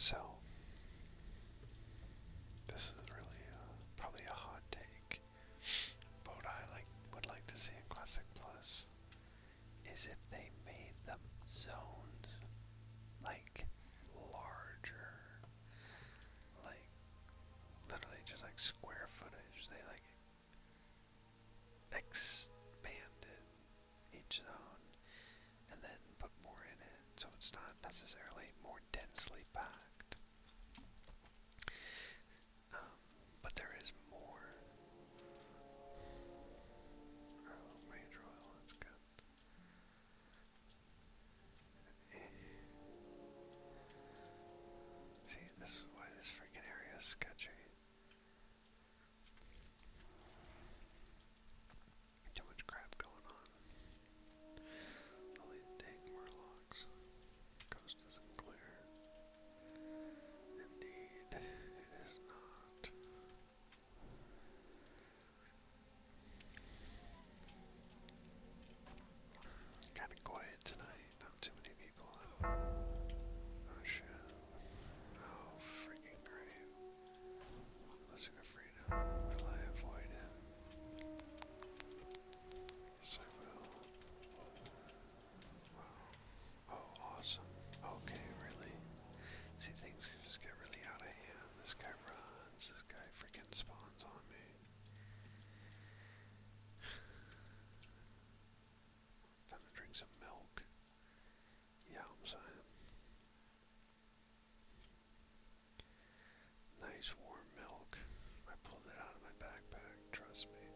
So, this is really probably a hot take, but what I would like to see in Classic Plus is if they made them zones like larger, like literally just like square footage. They like expanded each zone and then put more in it, so it's not necessarily more densely packed. But there is more. Oh, Major Oil, that's good. See, this is why this freaking area is sketchy. Too much crap going on. All these dang murlocs. Coast isn't clear. Indeed, it is not. Kinda quiet tonight, not too many people out. Oh shit. Oh, freaking great. Blessing of freedom. Will I avoid him? Yes, I will. Wow. Oh, awesome. Okay, really? See, things can just get really out of hand. This guy runs. This guy freaking spawns on me. Time to drink some milk. Yeah, I'm saying. Nice warm milk. I pulled it out of my backpack, trust me.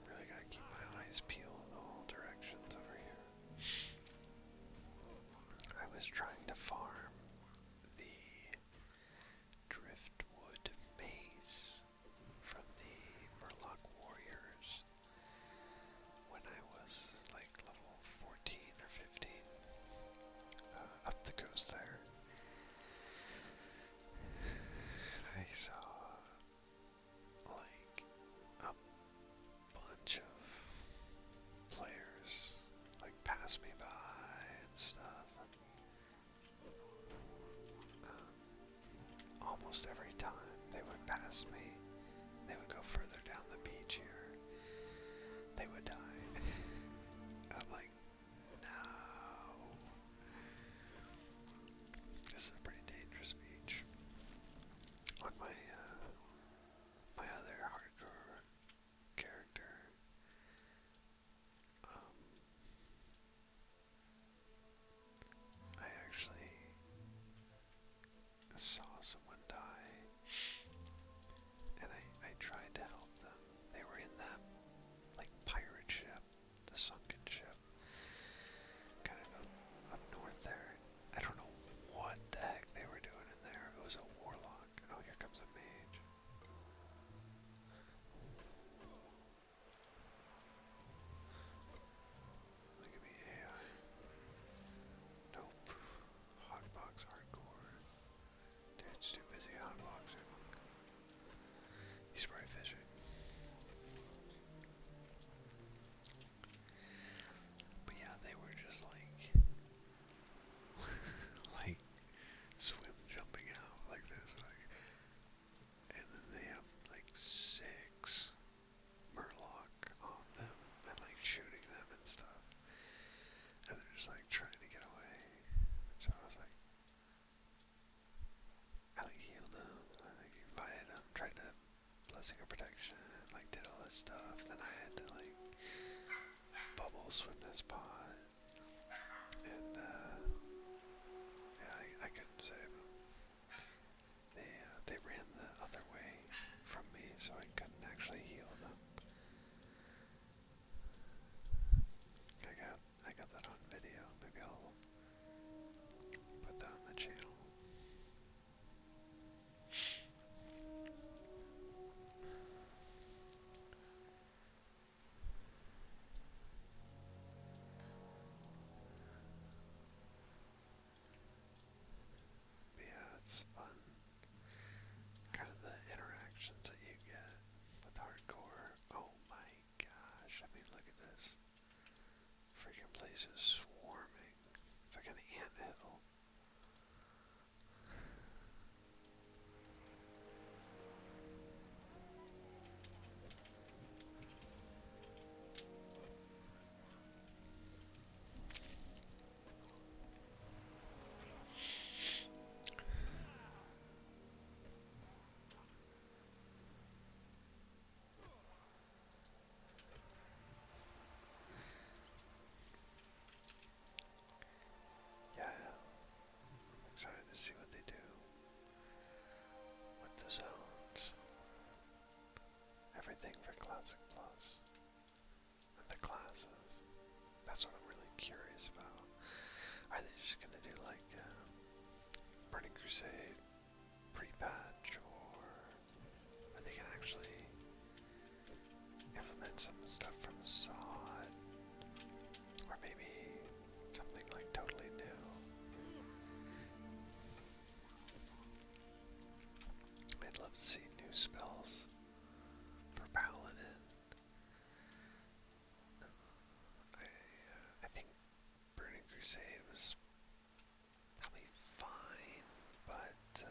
Really gotta keep my eyes peeled in all directions over here. I was trying to farm the driftwood maze from the Murloc warriors when I was like level 14 or 15 up the coast there. And I saw like a bunch of players like pass me by and stuff. Almost every time they would pass me, they would go further down the beach here. They would die. I'm like, no. This is a pretty dangerous beach. On my my other hardcore character, I actually saw someone die, and I tried to help them. They were in that like pirate ship, the sunken ship, kind of up north there. I don't know what the heck they were doing in there. It was a warlock. Oh, here comes a mage. Look at me, AI. Nope. Hotbox hardcore. Dude's too busy hotboxing. He's probably fishing. But yeah, they were just like, like swim jumping out like this, like, and then they have like 6 murloc on them and like shooting them and stuff, and they're just like trying to get away. So I was like, I like healed them, I like invited them, tried to blessing of protection, like did all this stuff. Then I had to like bubble swim this pot, and yeah, I couldn't save them. They ran the other way from me, so I couldn't actually heal them. I got that on video. Maybe I'll put that on the channel. place is swarming. It's like an anthill. Yeah, I'm excited to see what they do with the zones. Everything for Classic Plus and the classes. That's what I'm really curious about. Are they just gonna do like Burning Crusade pre-patch, or are they gonna actually implement some stuff from SOD, or maybe something like totally new? I'd love to see new spells for Paladin. I think Burning Crusade was probably fine, but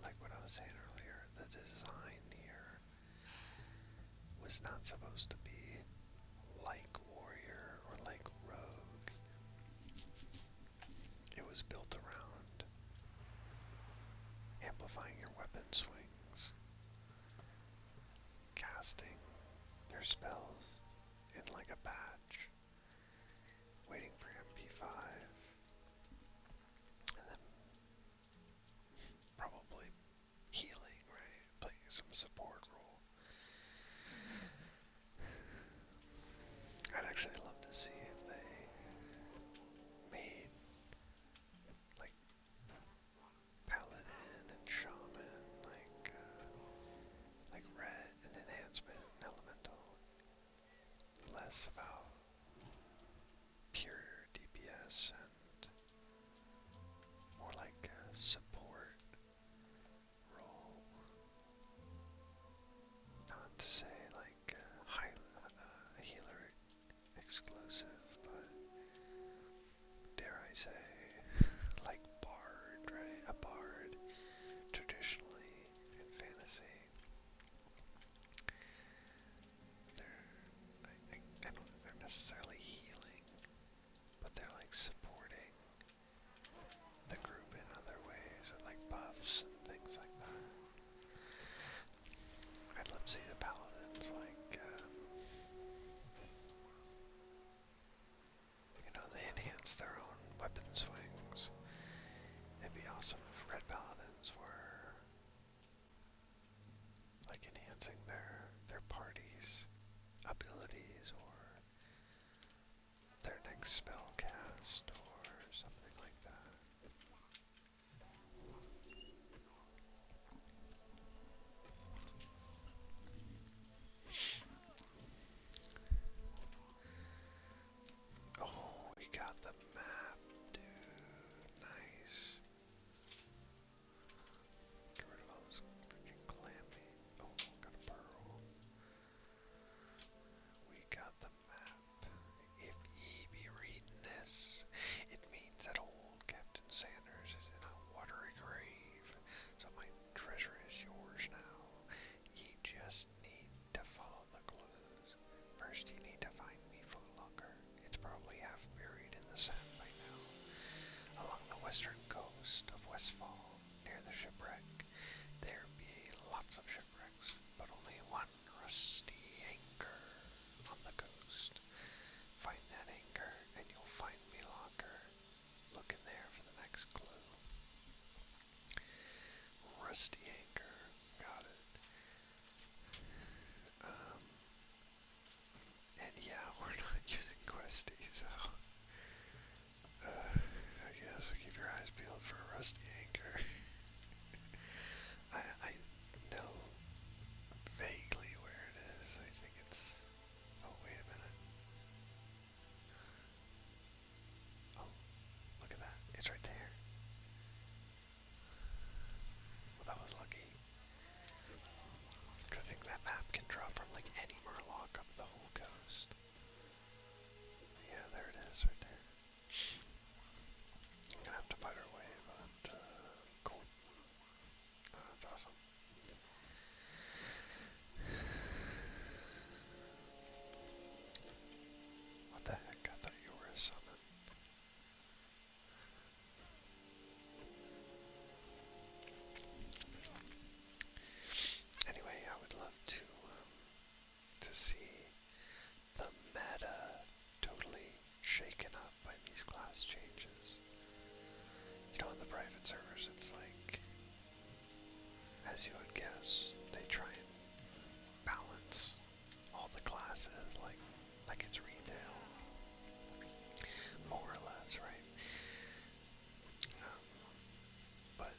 like what I was saying earlier, the design here was not supposed to be like Warrior or like Rogue. It was built around amplifying your weapon swings, casting your spells in like a batch, waiting for MP5, and then probably healing, right? Playing some support role. I'd actually love to see if they made like Paladin and Shaman like Red and Enhancement and Elemental, less about pure DPS and more like a support role. Not to say like healer exclusive, but dare I say, like Bard, right? A Bard traditionally in fantasy, I don't think they're necessarily healing, but they're like supporting the group in other ways, with like buffs and things like that. I'd love to see the paladins like, they enhance their own weapon swings. It'd be awesome if red paladins were like enhancing their party's abilities or their next spell cast or something like that. Oh, we got the map, dude. Nice. Get rid of all this freaking clammy. Oh, got a pearl. We got the map. If ye be reading this, it means that old Captain Sanders is in a watery grave, so my treasure is yours now. Ye just need to follow the clues. First, you need to find me Footlocker. It's probably half buried in the sand by now, along the western coast of Westfall, near the shipwreck. There be lots of shipwrecks, but only one rusty anchor on the coast. Find that anchor, and you'll find me locker. Look in there for the next clue. Rusty anchor. Got it. And yeah, we're not using Questy, so I guess keep your eyes peeled for a rusty anchor. I know vaguely where it is. I think it's... Oh, wait a minute. Oh, look at that. It's right there. Well, that was lucky. I think that map can drop from like any murloc of the whole coast. as you would guess, they try and balance all the classes like it's retail, more or less, right? But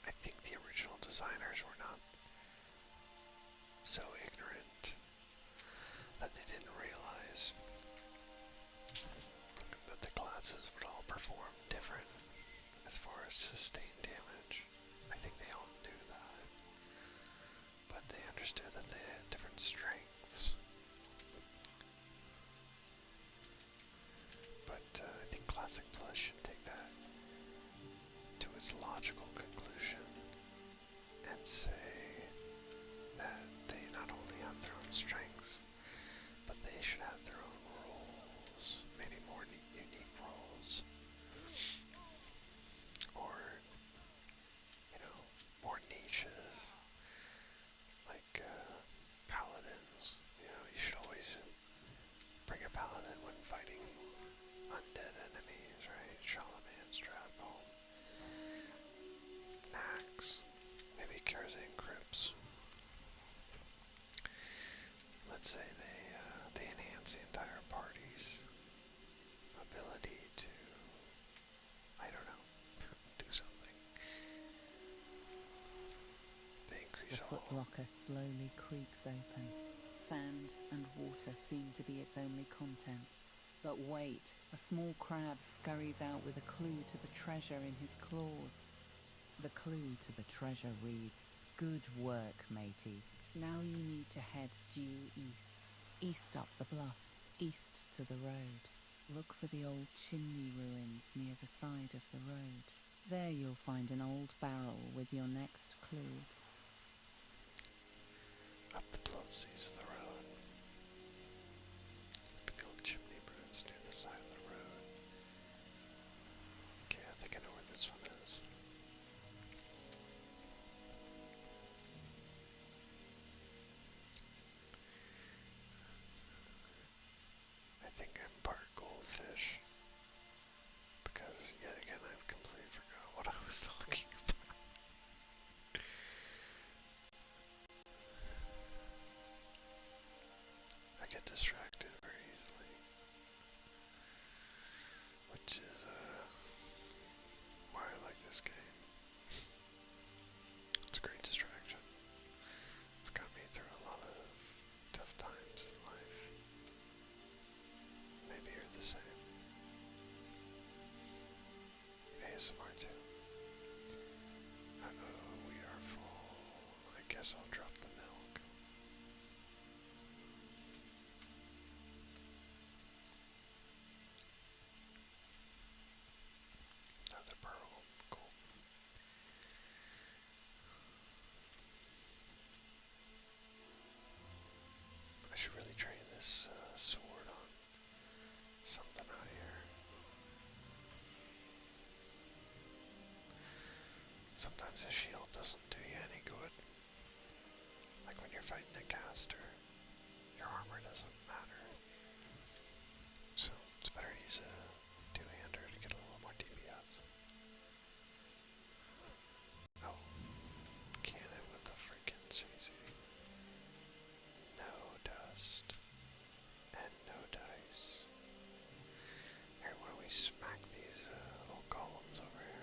I think the original designers were not so ignorant that they didn't realize that the classes would all perform different as far as sustained damage. I think they all knew that, but they understood that they had different strengths. But I think Classic Plus should take that to its logical conclusion and say that they not only have their own strengths, but they should have their own roles, maybe more unique roles, or, more niches, like paladins. You should always bring a paladin when fighting undead enemies, right? Charlemagne, Stratholm, Nax, maybe Karazhan Crypts. Let's say they enhance the entire party's ability to, I don't know, do something. They increase The footlocker slowly creaks open. Sand and water seem to be its only contents. But wait, a small crab scurries out with a clue to the treasure in his claws. The clue to the treasure reads, "Good work, matey. Now you need to head due east. East up the bluffs, east to the road. Look for the old chimney ruins near the side of the road. There you'll find an old barrel with your next clue." up the bluffs, east of the road. Look at the old chimney ruins near the side of the road. Okay, I think I know where this one is. I think I'm part goldfish, because yet again I've completely forgot what I was talking about. I get distracted very easily, which is why I like this game. It's a great distraction. It's got me through a lot of tough times in life. Maybe you're the same. ASMR too. Uh-oh, we are full. I guess I'll drop the milk. Another pearl. Cool. I should really train this sword on something out here. Sometimes a shield doesn't do you any good. Like when you're fighting a caster, your armor doesn't matter. So it's better to use a two-hander to get a little more DPS. Oh, cannon with the freaking CC. No dust. And no dice. Here, why don't we smack these little golems over here?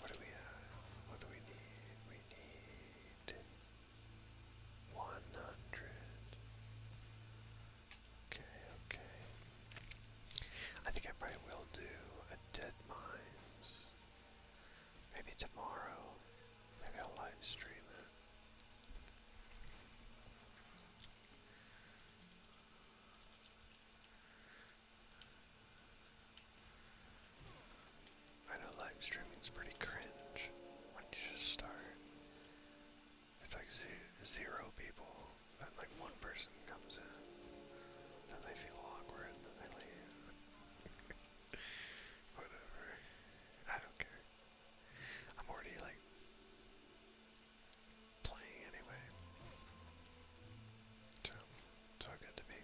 What do we have? What do we need? We need 100. Okay. I think I probably will do a Dead Mines. Maybe tomorrow. Maybe I'll live stream it. live streaming's pretty cringe when you just start. It's like zero people, then like one person comes in, then they feel awkward, then they leave. Whatever. I don't care. I'm already like playing anyway. So it's all good to me.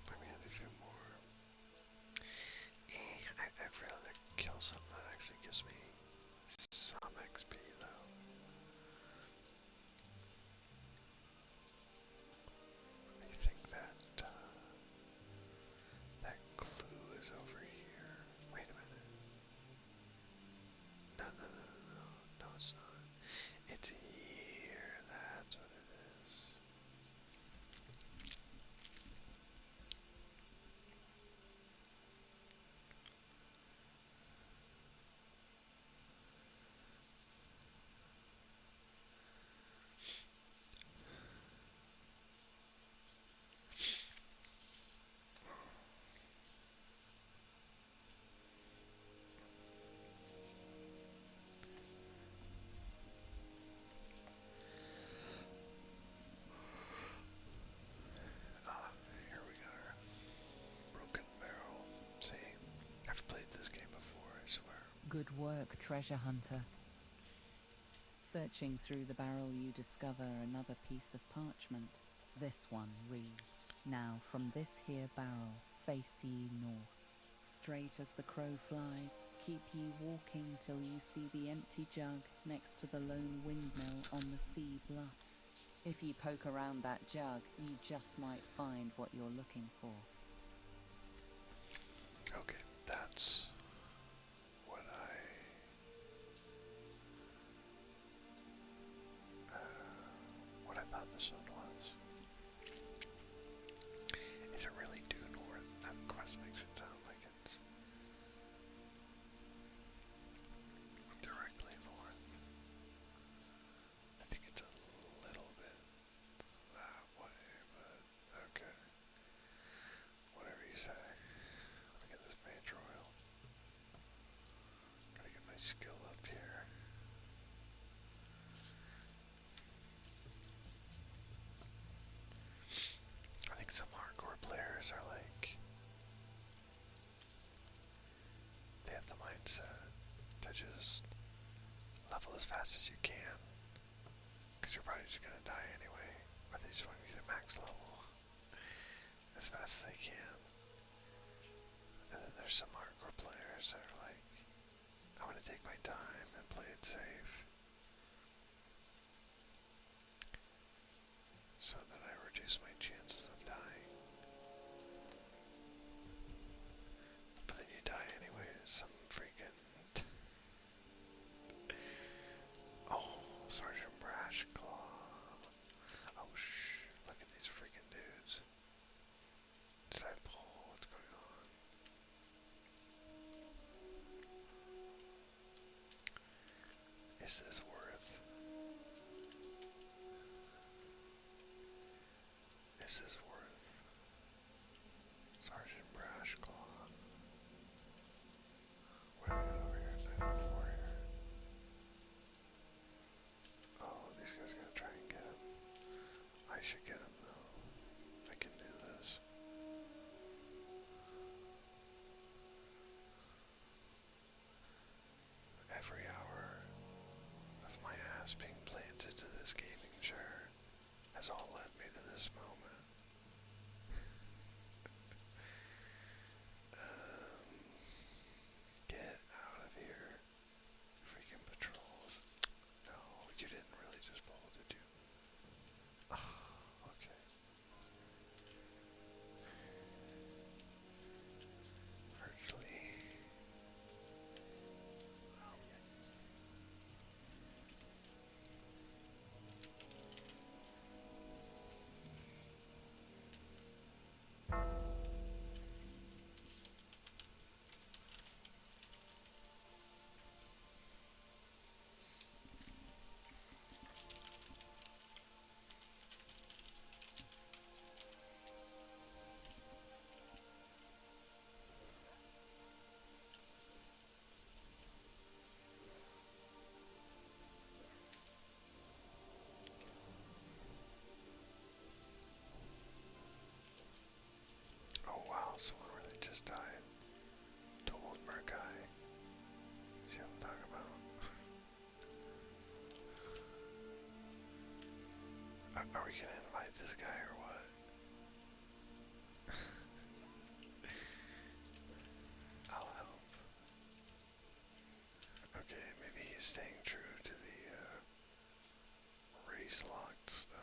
Let me add a few more. I'd rather kill something that actually gives me some XP though. I think that that clue is over here. Wait a minute. No, it's not. It's here. That's what it is. Here we are. Broken Barrel. See, I've played this game before, I swear. Good work, treasure hunter. Searching through the barrel, you discover another piece of parchment. This one reads, "Now from this here barrel, face ye north. Straight as the crow flies, keep ye walking till you see the empty jug next to the lone windmill on the sea bluffs. If ye poke around that jug, ye just might find what you're looking for." Okay, that's what I thought this one was. Is it really due north? That quest makes it sound like it's directly north. I think it's a little bit that way, but okay. Whatever you say. Let me get this mage royal. Gotta get my skill up here. I think some hardcore players are like, they have the mindset to just level as fast as you can, because you're probably just gonna die anyway, or they just want to get a max level as fast as they can. And then there's some hardcore players that are like, I'm gonna take my time and play it safe, so that I reduce my chances of dying. But then you die anyway, some freaking... Oh, Sergeant Brashclaw. Oh look at these freaking dudes. Did I pull? What's going on? Is this worth? Is this worth Sergeant Brashclaw? What do we got over here? 904 here. Oh, these guys gotta try and get him. I should get him though. I can do this. Every hour of my ass being planted to this gaming chair has all led me to this moment. Get out of here. Freaking patrols. No, you didn't really just pull, did you? Oh, okay. Virtually. Are we gonna invite this guy or what? I'll help. Okay, maybe he's staying true to the race locked stuff.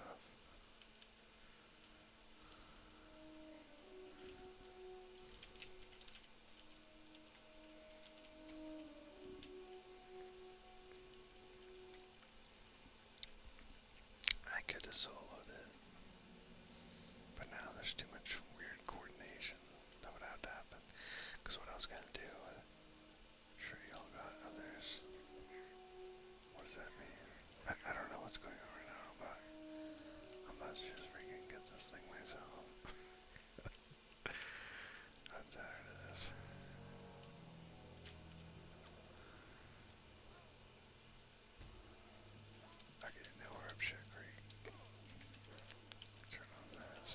I could have soloed it, but now there's too much weird coordination that would have to happen. Because what I was gonna do, sure y'all got others. What does that mean? I don't know what's going on right now, but I'm about to just freaking get this thing myself. I'm tired of this. Okay, now we're up shit creek. Turn on this.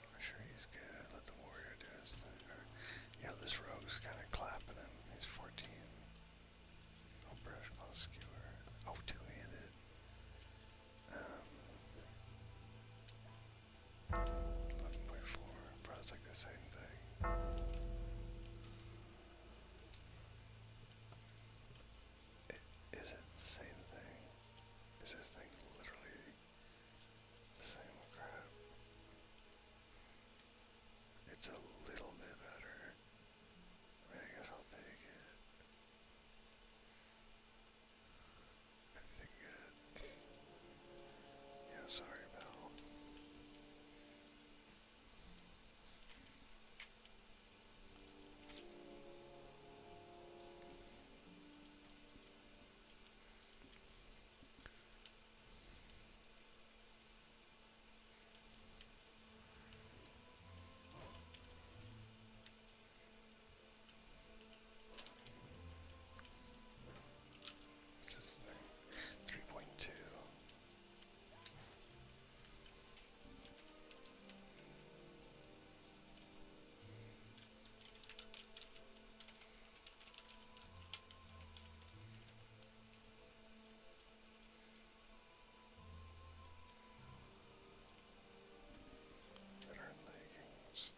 I'm sure he's good. Let the warrior do his thing. Yeah, this rogue's kind of clapping him. He's 14. Oh, brush, claw, skewer. Oh, two-handed. 11.4. Bro, it's like the same thing. Is it the same thing? Is this thing literally the same crap? It's a little bit better. I mean, I guess I'll take it. Everything good? Yeah, sorry, Belle. What's this thing? 3.2. Veteran leggings.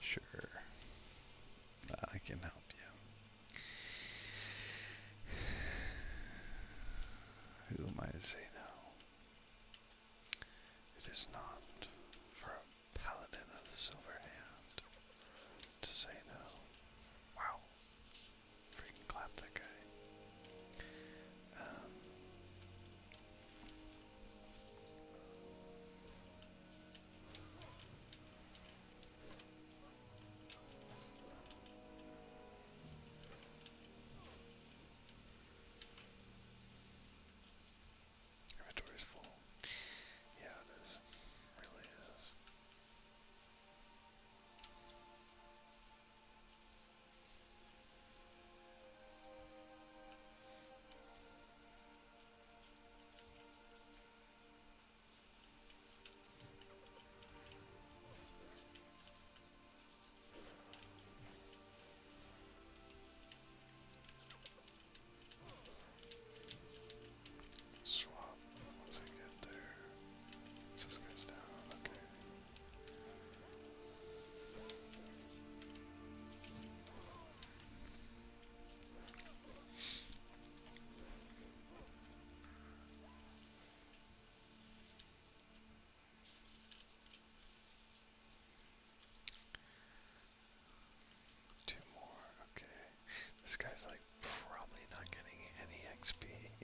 Sure. I can help you. Who am I to say no? It is not for a paladin of the silver hand to say no. Wow. Freaking clap that guy. Inventory's full. Yeah, it is. Really is.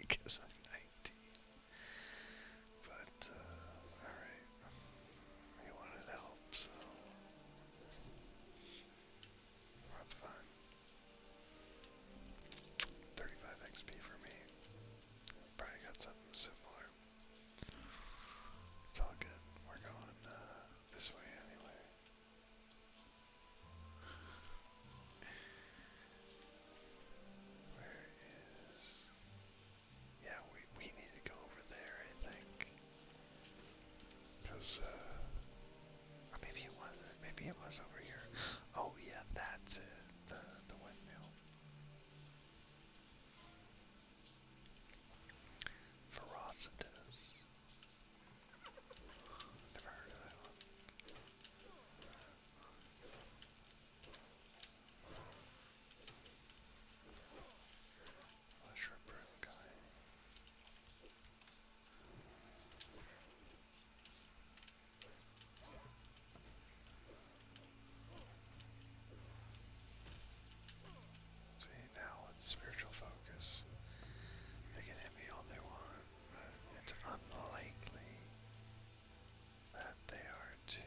because I'm 19. But, alright. He wanted help, so that's fine. 35 XP for me. Probably got something similar. It's all good. We're going this way anyway. Where is... Yeah, we need to go over there, I think. Because, or maybe it wasn't. Maybe it was over here. Oh yeah, that's it. The windmill. Ferocitus. Never heard of that one. Flesh ripper guy. See, now with spiritual focus, they can hit me all they want, but it's unlikely that they are to,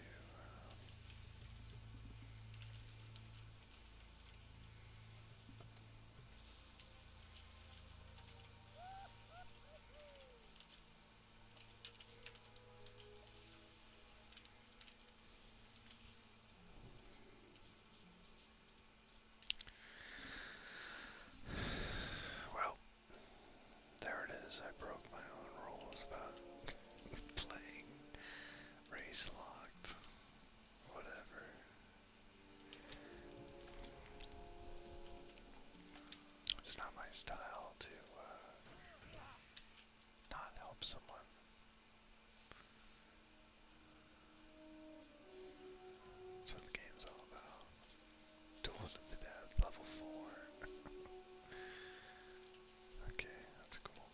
well, there it is. I broke my own rules about playing race locked. Whatever. It's not my style to not help someone. That's what the game's all about. Duel to the death, level 4. Okay, that's cool.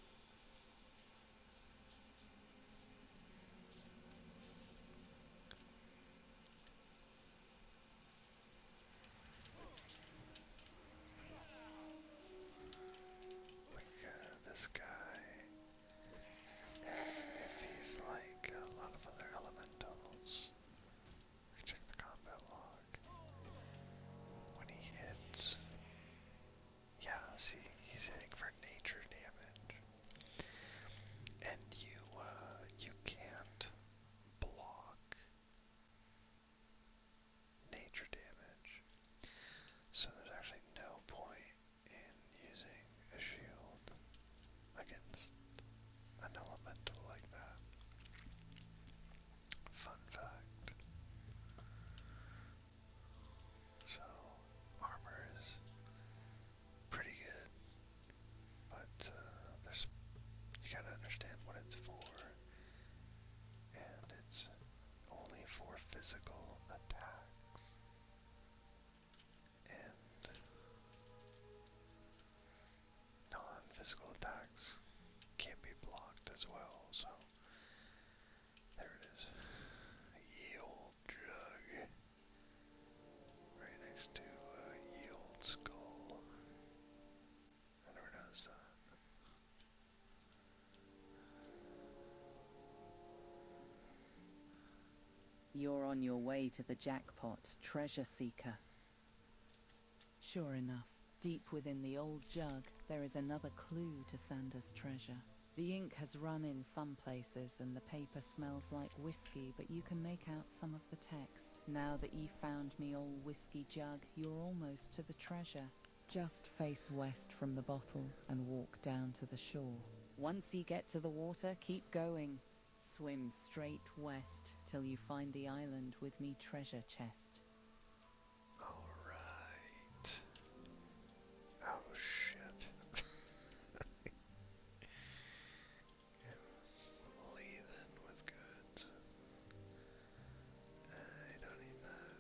Like, this guy, if he's like a lot of other elementals, we check the combat log. When he hits, yeah, see, he's hitting for nature damage. And you can't block nature damage. So there's actually no point in using a shield against an elemental like that. Fun fact. So, armor is pretty good, but you gotta understand what it's for, and it's only for physical attacks, and non-physical attacks can't be blocked as well, so there it is. Yield jug. Right next to yield skull. I never noticed that. You're on your way to the jackpot, treasure seeker. Sure enough, deep within the old jug, there is another clue to Sander's treasure. The ink has run in some places and the paper smells like whiskey, but you can make out some of the text. Now that you've found me old whiskey jug, you're almost to the treasure. Just face west from the bottle and walk down to the shore. Once you get to the water, keep going. Swim straight west till you find the island with me treasure chest. Alright. Oh shit. I'm laden with goods. I don't need that.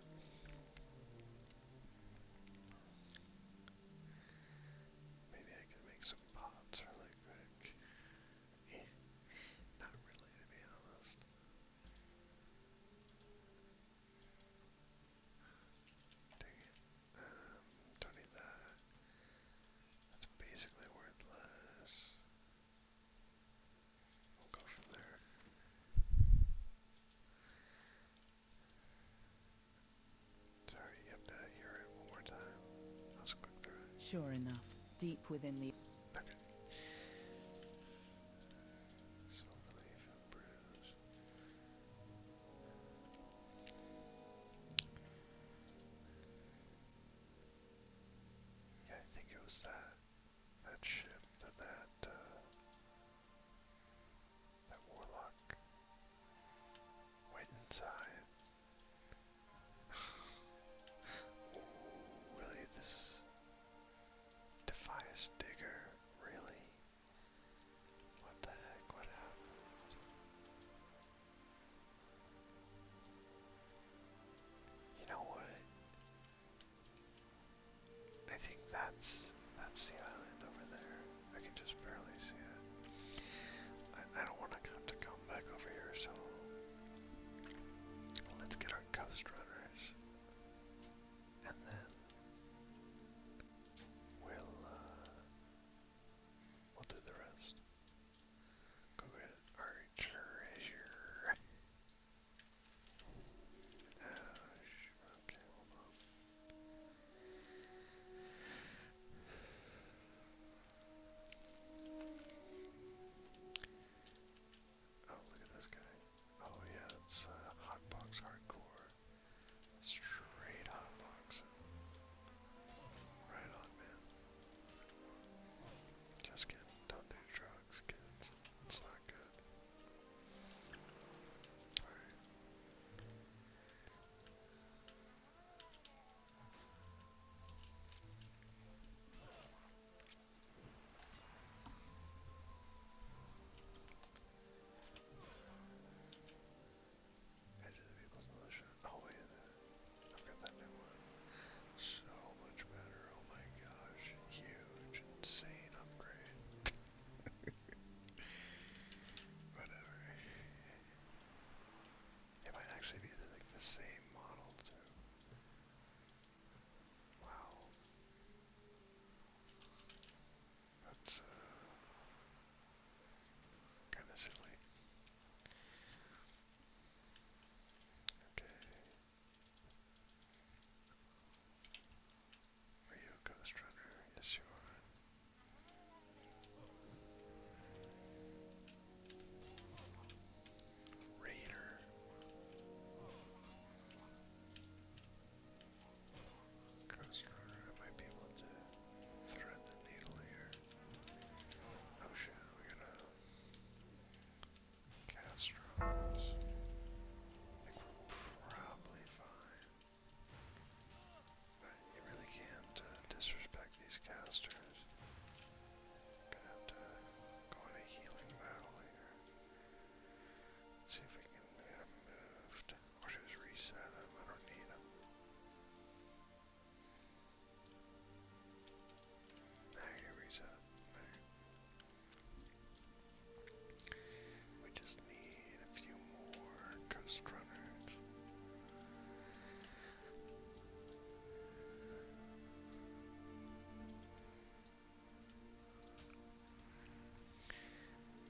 Maybe I can make some pots really quick. Not really, to be honest. Sure enough, deep within the... Okay. So relief and bruise. Yeah, I think it was that ship that warlock went inside. Ooh, really? This Defias Digger? Really? What the heck? What happened? You know what? I think that's the island over there. I can just barely see it. I don't want to have to come back over here, so let's get our ghost runners, and then we'll do the rest. Go get our treasure. Okay, hold on. Oh, look at this guy. Oh yeah, it's Hotbox Hardcore. Straight hotboxing. Right on, man. Just kidding. Don't do drugs, kids. It's not good. Alright. Edge of the People's Militia. Oh wait, I've got that new one. So much better. Oh my gosh. Huge, insane upgrade. Whatever. It might actually be like the same model too. Wow. That's kinda silly. Okay. Are you a ghost runner? Yes you are. Raider. Ghost runner. I might be able to thread the needle here. Oh shit, we gotta cast drones. I think we're probably fine. But you really can't disrespect these casters. Gonna have to go on a healing battle here. See if we can get them moved. Or just reset them. I don't need them. There, you reset. There. We just need a few more ghost runners.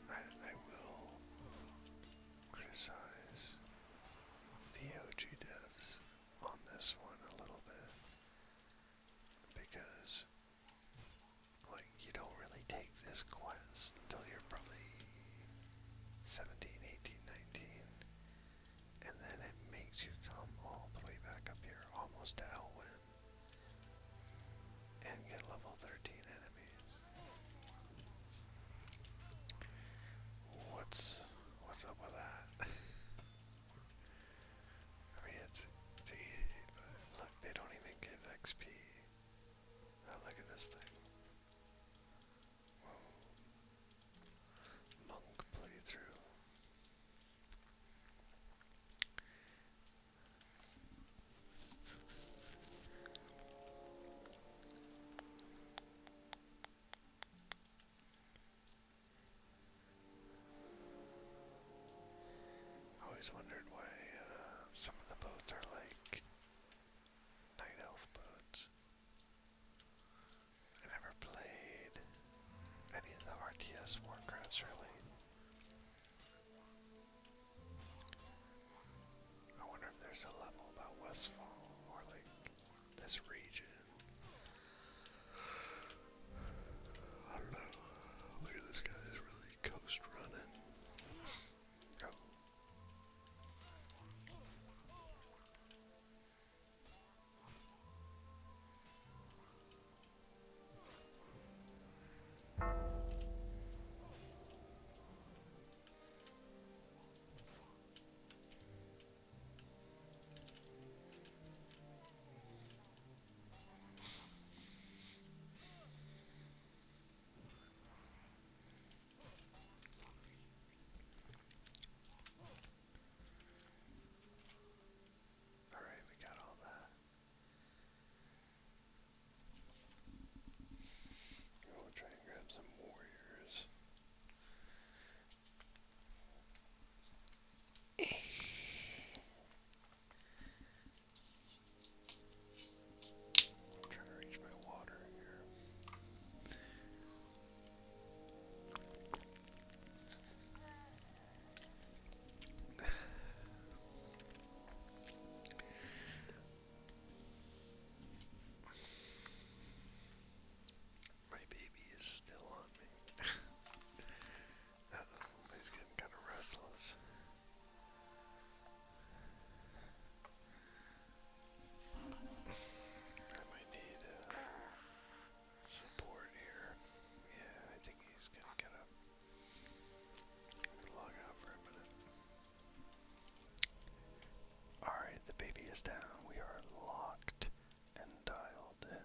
I will criticize the OG devs on this one a little bit because, like, you don't really take this quest until you're probably 17, 18, 19, and then it makes you come all the way back up here, almost to Elwyn, and get level 13 enemies. What's up with that? I mean, it's easy, but look, they don't even give XP. Now look at this thing. Whoa. Monk playthrough. I always wondered why some of the boats are like night elf boats. I never played any of the RTS Warcrafts really. I wonder if there's a level about Westfall or like this region. is down. We are locked and dialed in.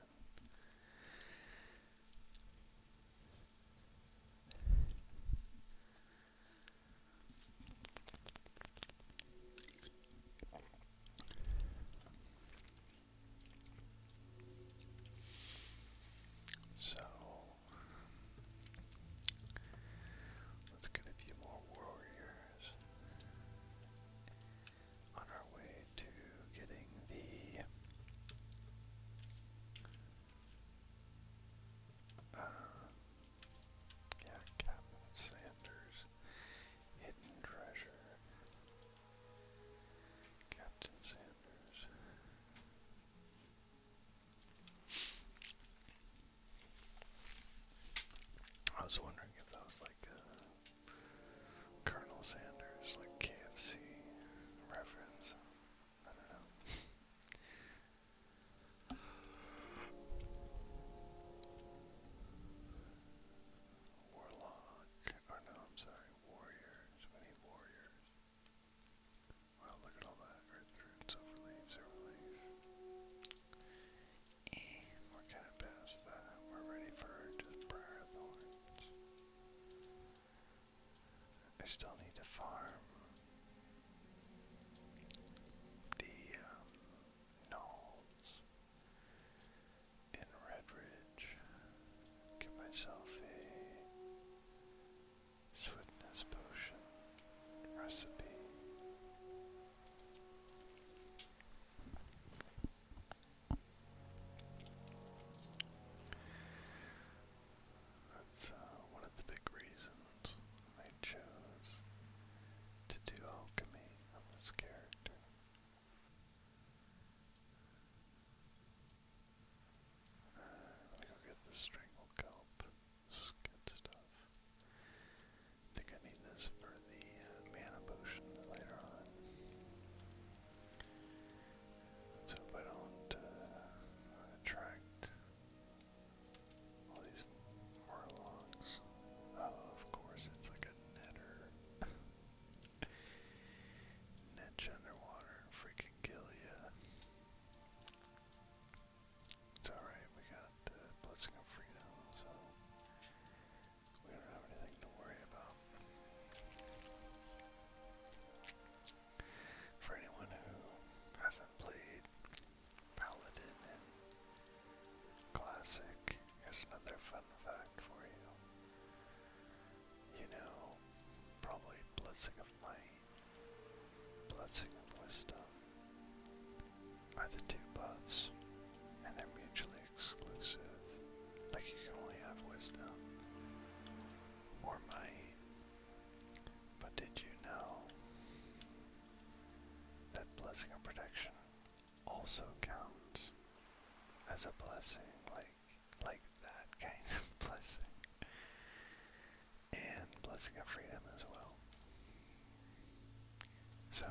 So, let's get a few more warriors on our way to getting the Captain Sanders hidden treasure. Captain Sanders. I was wondering if that was like Colonel Sanders, like KFC reference. I don't know. Warlock. Or no, I'm sorry. Warriors. We need warriors. Wow, look at all that. Earth roots, overleaf, overleaf. We're kind of past that. We're ready for just briar thorns. I still need to farm the gnolls in Redridge. Give myself a swiftness potion recipe. That's one of the big reasons I chose to do alchemy on this character. Let me go get the strangle kelp. This is good stuff. I think I need this for the mana potion later on. Let's hope I don't attract all these murlocs. Oh, of course, it's like a netter. Netch underwater and freaking kill ya. It's alright, we got the Blessing of Freedom, so we don't have anything to worry about. For anyone who hasn't played Paladin in Classic, here's another fun fact for you. You know, probably Blessing of Might, Blessing of Wisdom are the two buffs, and they're mutually exclusive. Like you can only have Wisdom or Might. But did you know that Blessing of Protection also counts as a blessing, like that kind of blessing, and Blessing of Freedom as well. So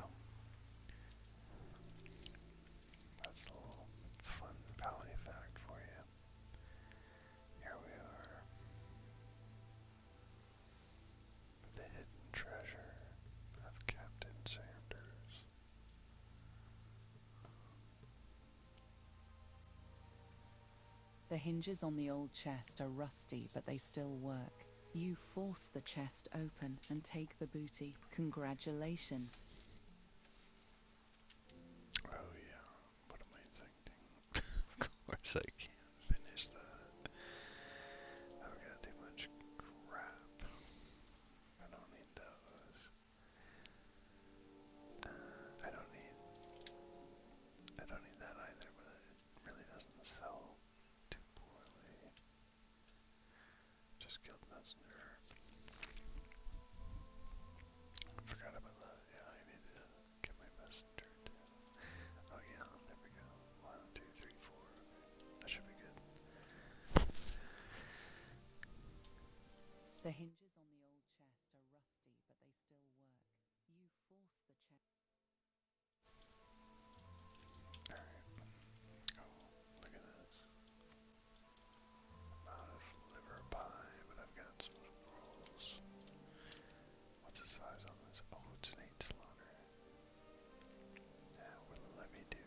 that's a little fun Pally fact for you. Here we are with the hidden treasure of Captain Sanders. The hinges on the old chest are rusty, but they still work. You force the chest open and take the booty. Congratulations. Oh yeah, what am I thinking? Of course I can't finish that. I've got too much crap. I don't need those. I don't need that either, but it really doesn't sell too poorly. Just killed Messenger. Forgot about that. Yeah, I need to get my Messenger too. Oh yeah, there we go. 1, 2, 3, 4. Okay, that should be good. The hinges on the old chest are rusty, but they still work. You force the chest. Alright. Oh, look at this. I'm out of liver pie, but I've got some rolls. What's the size on this? Oh, it's an 8 slaughter. Yeah, what will let me do?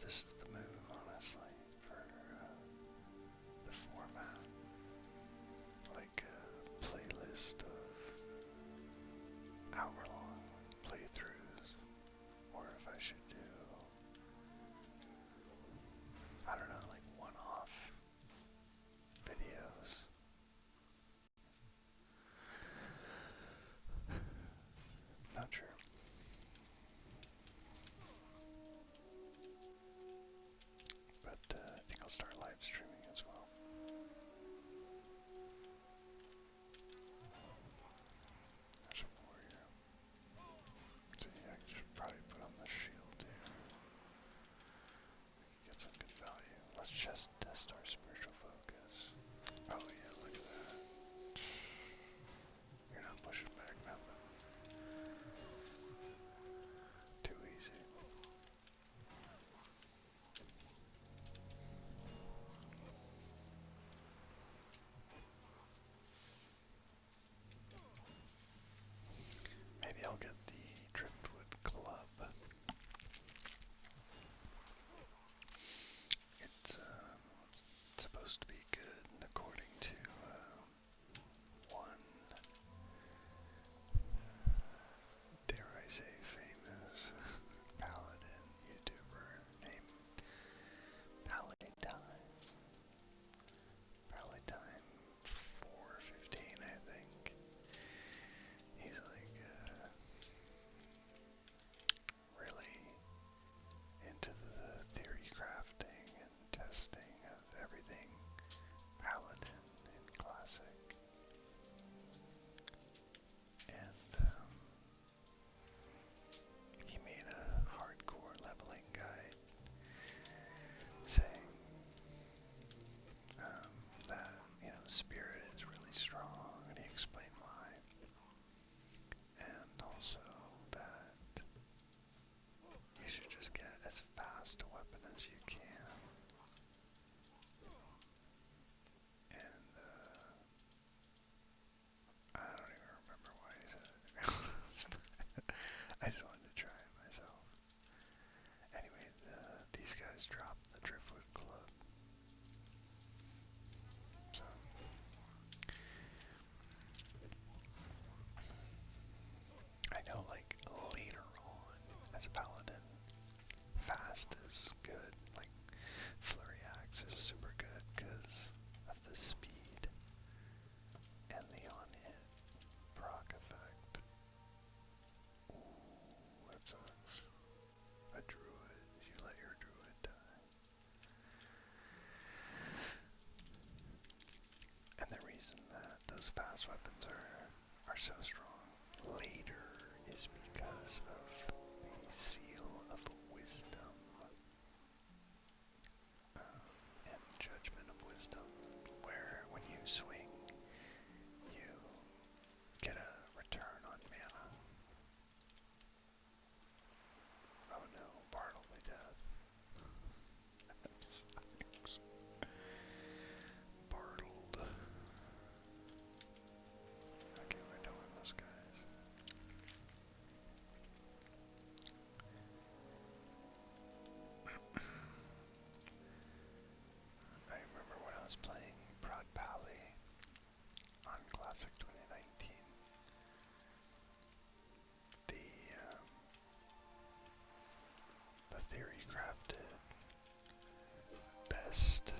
this is the move, honestly, for the format. Like a playlist of hour-long playthroughs, or if I should do, I don't know, like one-off videos. Not sure. But I think I'll start live streaming as well. There's a warrior. So yeah, I should probably put on the shield here. Get some good value. Let's just test our spiritual focus. Oh yeah, look at that. You're not pushing back nothing. Too easy. Maybe I'll get the driftwood club. It's supposed to be good according to one, dare I say, famous paladin YouTuber named Paladin. Paladin 415, I think. He's like really into the theory crafting and testing of everything Paladin in Classic. And he made a hardcore leveling guide saying that, you know, spirit is really strong, and he explained why. And also that you should just get as fast a weapon as you can. And I don't even remember why he said it, to be honest. I just wanted to try it myself. Anyway, these guys dropped the driftwood club. So I know, like, later on as a paladin, fast is good. Like, flurry axe is super good because of the speed and the on-hit proc effect. Ooh, that sucks. A druid, you let your druid die. And the reason that those fast weapons are so strong later is because of the seal of wisdom and judgment of wisdom, where when you swing, you get a return on mana. Oh no, Bartleby death. Bartled. Okay, we're doing this, guys. I remember when I was playing Prod Pally on Classic 2019, the theory crafted best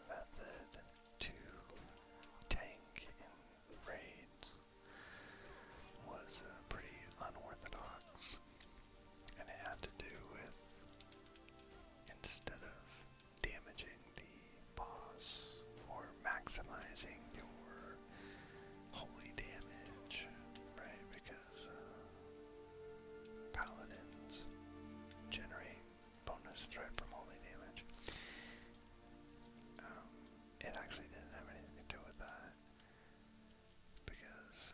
method to tank in raids was pretty unorthodox, and it had to do with, instead of damaging the boss or maximizing your holy damage, right? Because paladins generate bonus threat from holy damage. It actually didn't have anything to do with that, because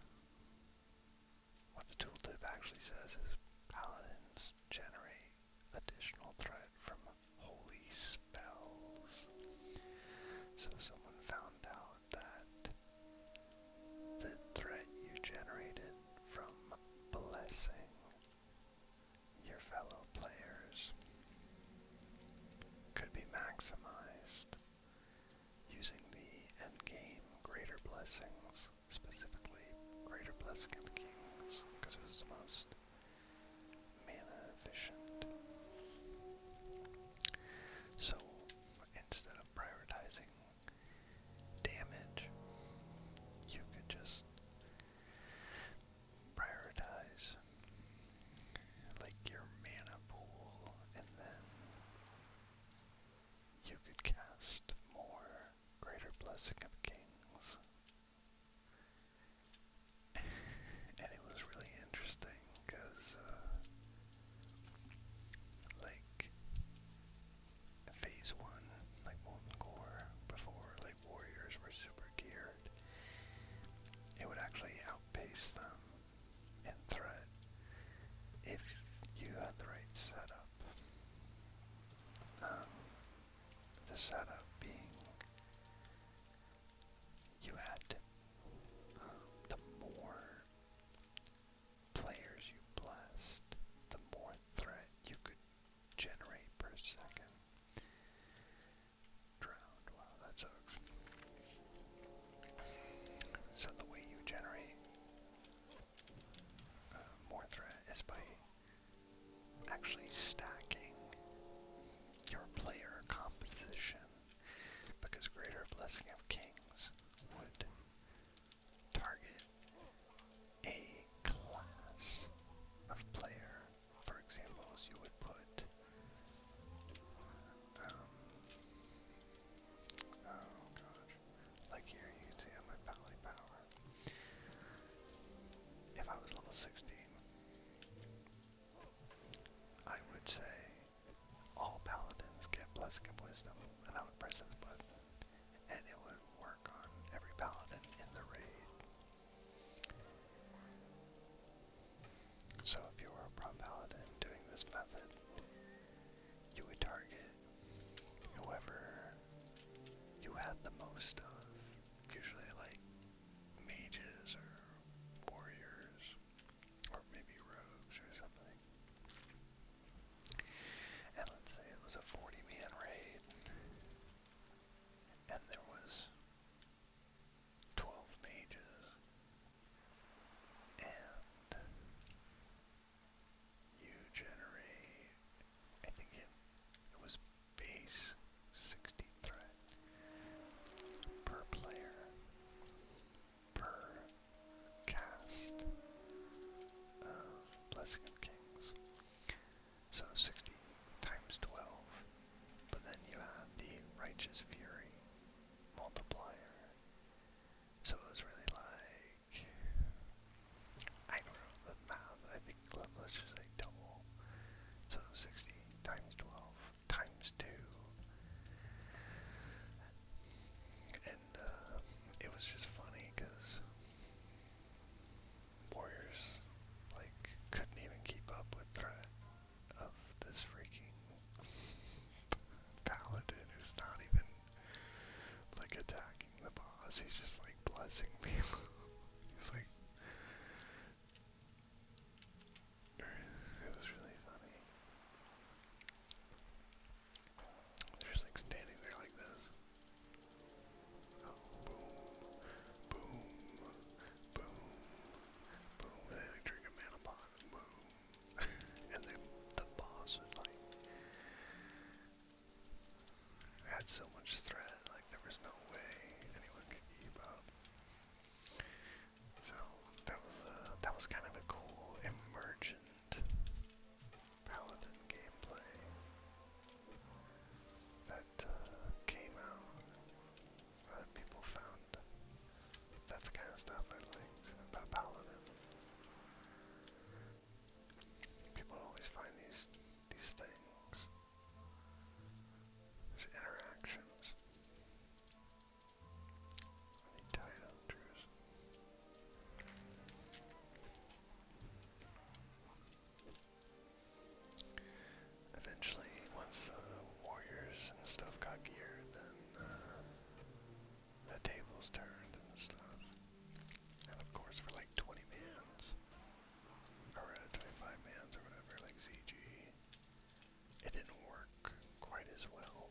what the tooltip actually says is paladins generate additional threat from holy spells. So someone found out that the threat you generated from blessing your fellow players maximized using the endgame greater blessings, specifically greater blessing of kings, because it was the most mana efficient. So instead of prioritizing damage, you could just prioritize like your mana pool, and then you could cast more greater blessing of kings. And it was really interesting because like phase 1, like Molten Core, before like warriors were super geared, it would actually outpace them in threat if you had the right setup. The setup being you had the more players you blessed, the more threat you could generate per second. Drowned, wow, that sucks. So the way you generate more threat is by actually stacking your player composition, because Greater Blessing of Kings would target a class of player. For example, you would put oh gosh, like here you can see on my Pally power. If I was level 16, I would say all paladins get Blessing of Wisdom, and I would press this button, and it would work on every paladin in the raid. So if you were a pro paladin doing this method, you would target whoever you had the most of, usually like mages or warriors, or maybe rogues or something. And let's say it was a 40-man raid, and there was 12 mages, and you generate, I think it was base 60 threat per player per cast of Blessing of Kings. So 60 times 12, but then you had the Righteous Fury multiplier. So it was really like, I don't know the math, I think let's just say double. So 60 times 12 times 2. And it was just funny because warriors like couldn't even keep up with threat of this freaking paladin who's not even like attacking the boss. He's just like blessing people. He's like, it was really funny. They're just like standing there like this. Oh, boom, boom, boom, boom. They like drink a mana pot and boom. And then the boss was like, had so much threat, like there was no way anyone could keep up. So that was kind of a cool emergent paladin gameplay that came out. People found that's the kind of stuff I liked about paladin. People always find these things, these interactions, the tide hunters. Eventually, once warriors and stuff got geared, then the tables turned and stuff. And of course, for like 20 mans, or 25 mans or whatever, like CG, it didn't work quite as well.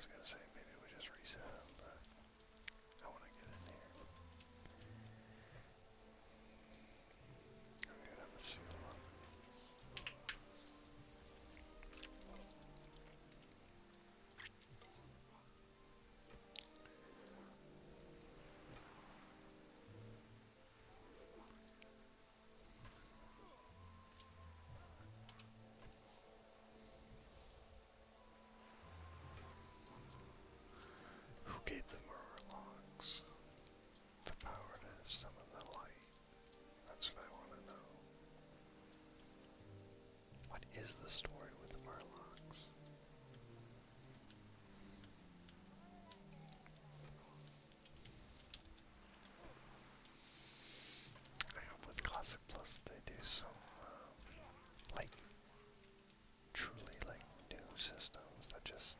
was gonna say maybe we just reset him, but I want to get in here. I'm gonna have a seal on. Who gave the Murlocs the power to summon the light? That's what I want to know. What is the story with the Murlocs? I hope with Classic Plus they do some, like, truly, like, new systems that just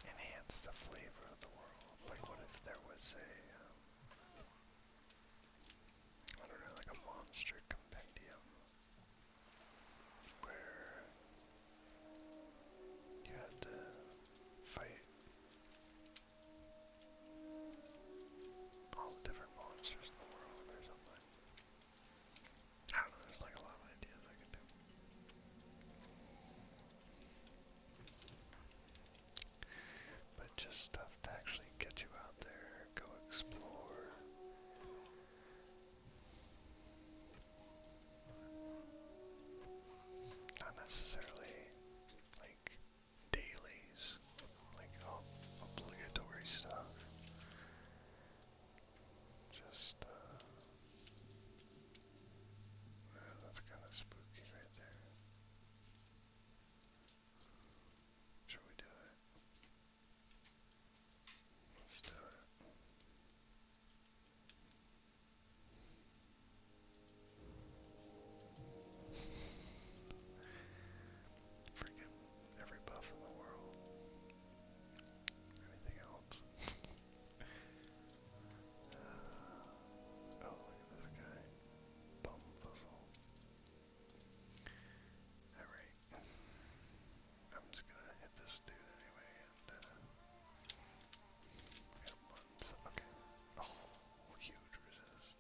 enhance the flavor of the world. Like, what if there was a, I don't know, like a monster compendium where you had to fight all the different monsters in the world or something. I don't know, there's like a lot of ideas I could do. But just stuff to actually get you out there, go explore. Not necessarily like dailies, like obligatory stuff. Just, that's kind of spooky right there. Should we do it? Let's do it. Freaking every buff in the world. Anything else? Oh, look at this guy. Bumfuzzle. Alright. I'm just gonna hit this dude anyway and, hit him once. Okay. Oh, huge resist.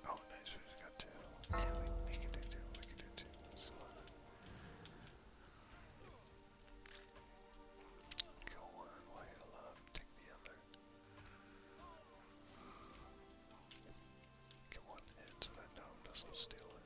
Oh, nice, we just got two. Yeah, we can do two. We can do two. That's fine. Kill one while you love, take the other. Get one hit so that gnome doesn't steal it.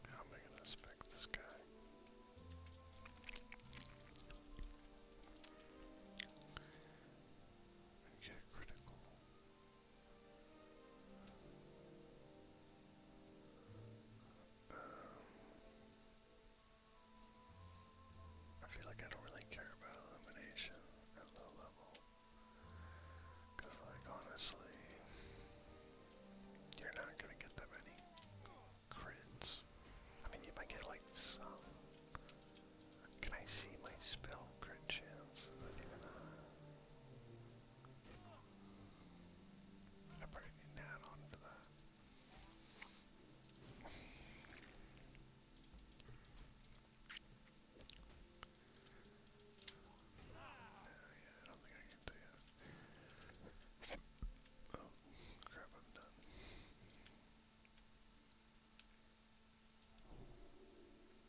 How am I gonna spec this guy? Okay, critical. I feel like I don't really care about illumination at low level. Cause like honestly, you're not gonna get that many crits. I mean, you might get like some. Can I see my spell crit chance? Is that even I probably need an add-on for that. Yeah, I don't think I can do it. Oh, crap, I'm done.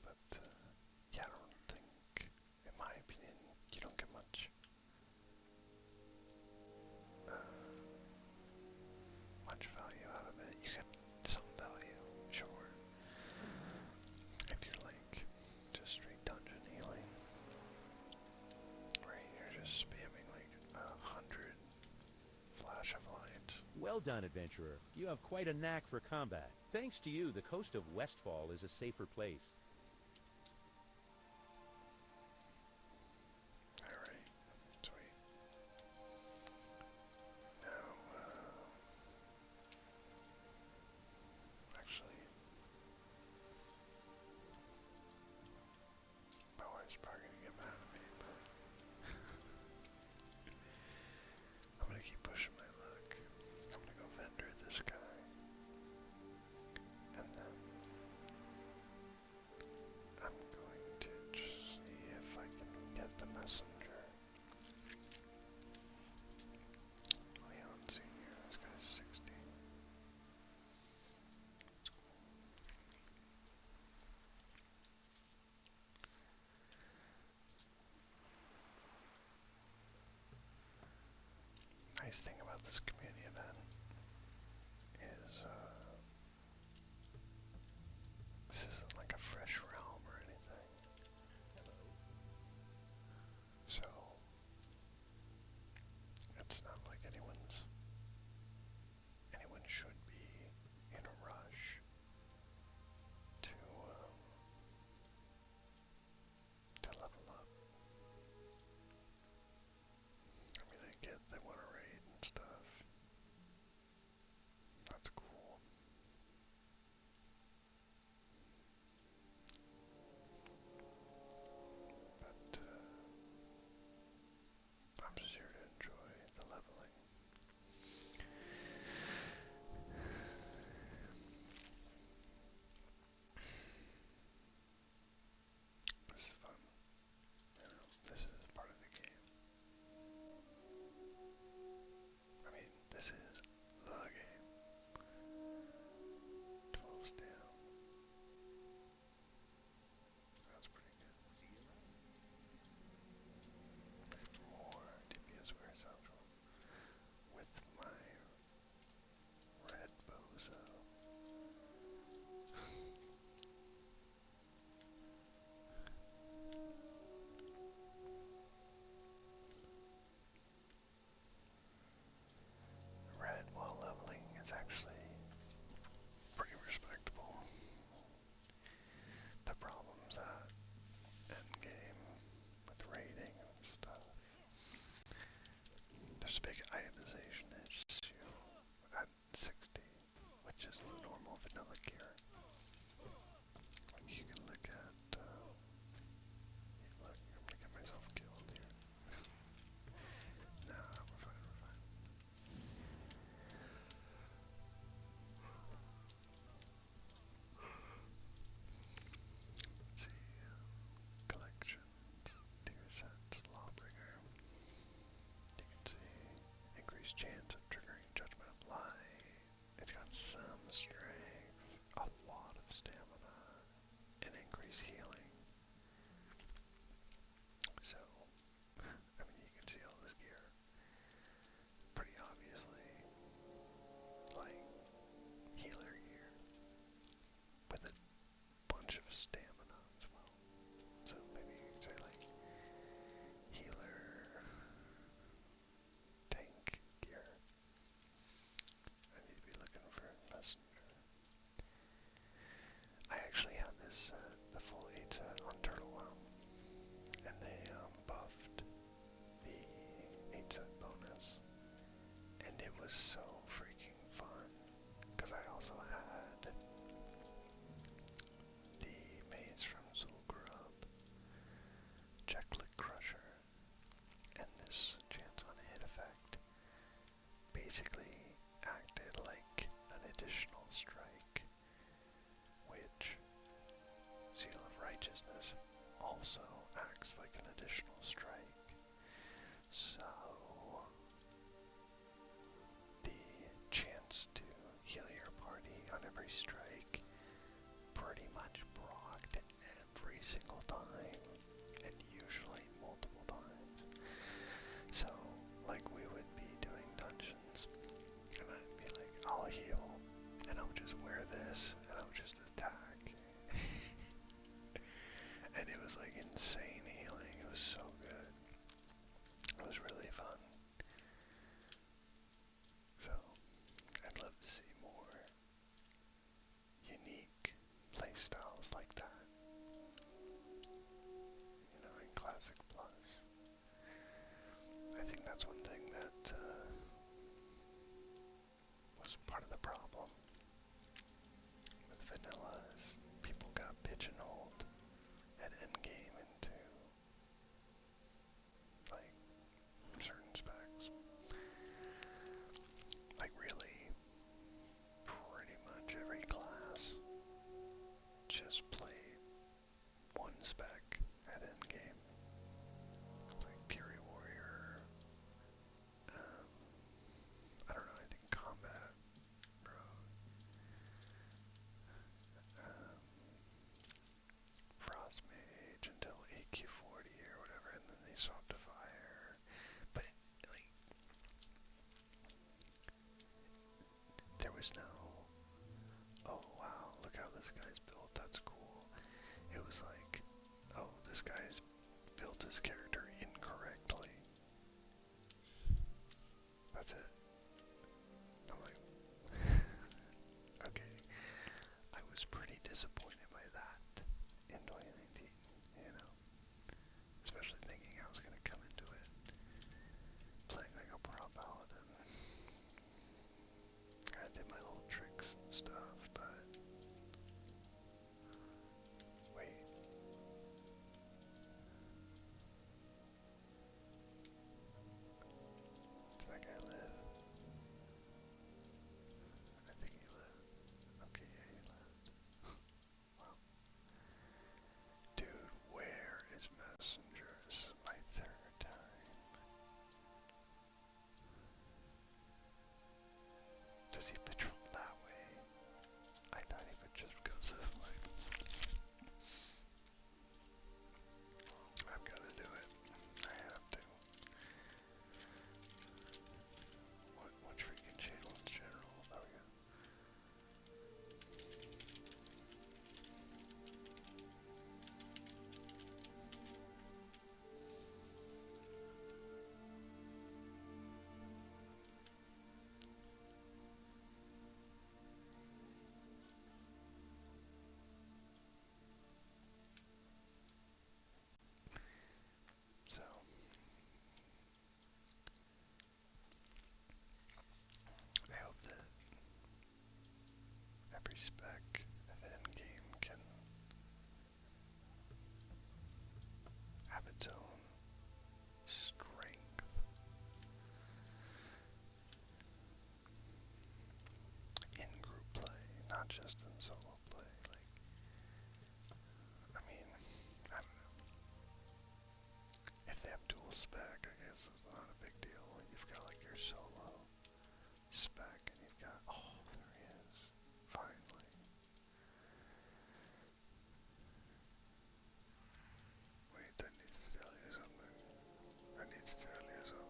But, yeah, I don't think, in my opinion, you don't get much, much value out of it. You get some value, sure. If you're like, just straight dungeon healing, right, you're just spamming like 100 flash of light. Well done, adventurer. You have quite a knack for combat. Thanks to you, the coast of Westfall is a safer place. keep pushing my luck. I'm gonna go vendor this guy. And then I'm going to just see if I can get the messenger. Leon Senior, this guy's 60. That's cool. Nice thing about this community event is this isn't like a fresh realm or anything. So it's not like anyone should be in a rush to level up. I mean, I get they want to raid and stuff. That's cool. But I'm just here to enjoy the leveling. This is fun. You know, this is part of the game. I mean, this is the game. 12's down. That's pretty good. More DPS wears out with my red bozo. Red while leveling is actually pretty respectable. The problems at endgame with raiding and stuff. There's a big itemization issue at 60, which is the normal vanilla gear. Like you can look at, look, I'm gonna get myself killed here. Nah, we're fine, we're fine. Let's see, collections, tier sets, Lawbringer. You can see increased chance of triggering Judgment of Light. It's got some strength, a lot of stamina, and increased healing. So, I mean, you can see all this gear. Pretty obviously, like, healer gear. With a bunch of stamina as well. So maybe you could say, like, healer, tank gear. I need to be looking for a messenger. I actually have this the full 8 set on Turtle Realm, and they buffed the 8 set bonus, and it was so freaking fun, because I also had the maze from Zul'Gurub, Checklick Crusher, and this chance on hit effect basically acted like an additional strike, which Seal of Righteousness also acts like an additional strike. So the chance to heal your party on every strike pretty much procced every single time, and usually multiple times. So, like, we would be doing dungeons, and I'd be like, I'll heal, and I'll just wear this, and I'll just attack. And it was like insane healing. It was so good. It was really fun. So, I'd love to see more unique playstyles like that, you know, in Classic Plus. I think that's one thing that was part of the problem with vanilla is people got pigeonholed at endgame into, like, certain specs. was like, oh, this guy's built his character incorrectly. That's it. I'm like, okay. I was pretty disappointed by that in 2019, you know? Especially thinking I was gonna come into it playing like a pro paladin. I did my little tricks and stuff, but wait. Did that guy live? I think he lived. Okay, yeah, he lived. Well, dude, where is Messenger? This is my third time. Does he patrol that way? I thought he would just go this way. I've got to do it. I have to. What freaking channel in general? There we go. So, I hope that every spec of endgame can have its own strength in group play, not just in solo play. Like, I mean, I don't know. If they have dual spec, I guess it's not a big deal. You've got like your solo spec, and you've got, oh, there he is, finally. Wait, I need to tell you something. I need to tell you something.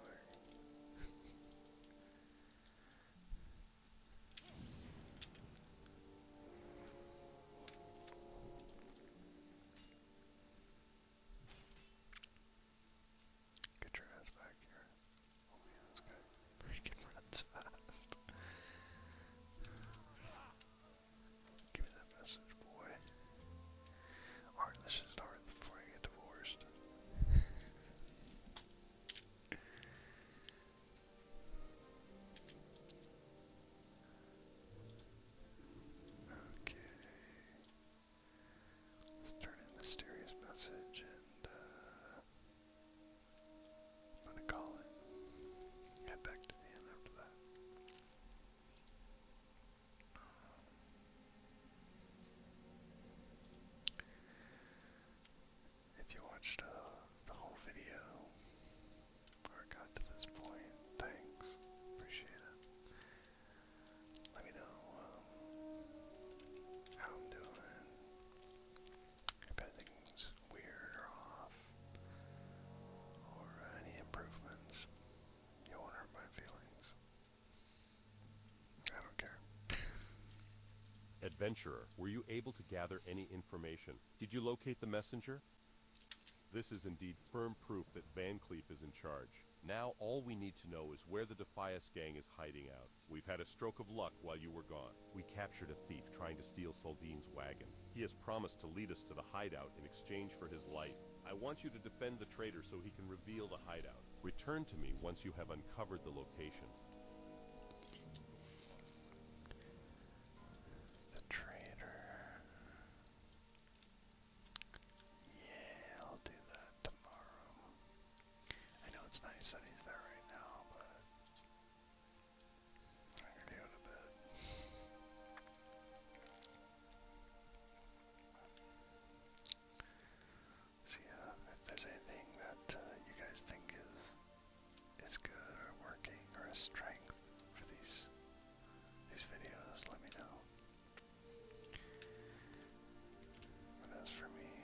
Get your ass back here. Oh man, this guy freaking runs fast. Give me that message, boy. Alright, let's just start before I get divorced. Okay. Let's turn in mysterious message and I'm gonna call it. Head back to the inn after that. If you watched the whole video or got to this point, thanks. Appreciate it. Let me know how I'm doing. If anything's weird or off, or any improvements. You won't hurt my feelings. I don't care. Adventurer, were you able to gather any information? Did you locate the messenger? This is indeed firm proof that Van Cleef is in charge. Now all we need to know is where the Defias gang is hiding out. We've had a stroke of luck while you were gone. We captured a thief trying to steal Saldine's wagon. He has promised to lead us to the hideout in exchange for his life. I want you to defend the traitor so he can reveal the hideout. Return to me once you have uncovered the location. The traitor. Yeah, I'll do that tomorrow. I know it's nice that he's there right now, but I'm gonna go to bed. So yeah, if there's anything that you guys think is good or working or a strength for these videos, let me know. But as for me,